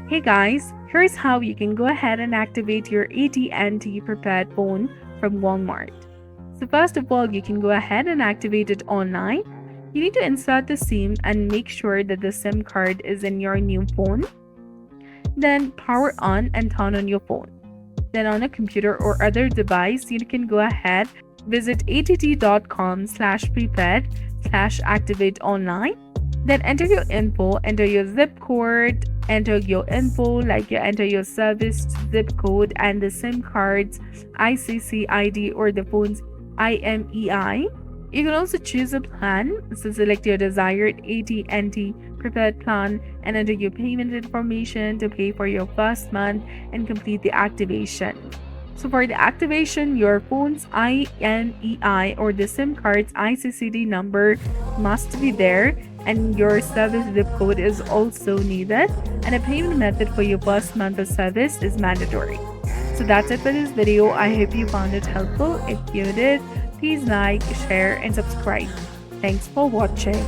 Hey guys, here's how you can go ahead and activate your AT&T Prepaid phone from Walmart. So first of all, you can go ahead and activate it online. You need to insert the SIM and make sure that the SIM card is in your new phone. Then power on and turn on your phone. Then on a computer or other device, you can go ahead, visit att.com/prepaid/activate online. Then enter your info, enter your zip code, enter your info like you enter your service zip code and the SIM card's ICC ID or the phone's IMEI. You can also choose a plan, so select your desired AT&T prepaid plan and enter your payment information to pay for your first month and complete the activation. So for the activation, your phone's IMEI or the SIM card's ICCD number must be there, and your service zip code is also needed, and a payment method for your first month of service is mandatory. So that's it for this video. I hope you found it helpful. If you did, please like, share, and subscribe. Thanks for watching.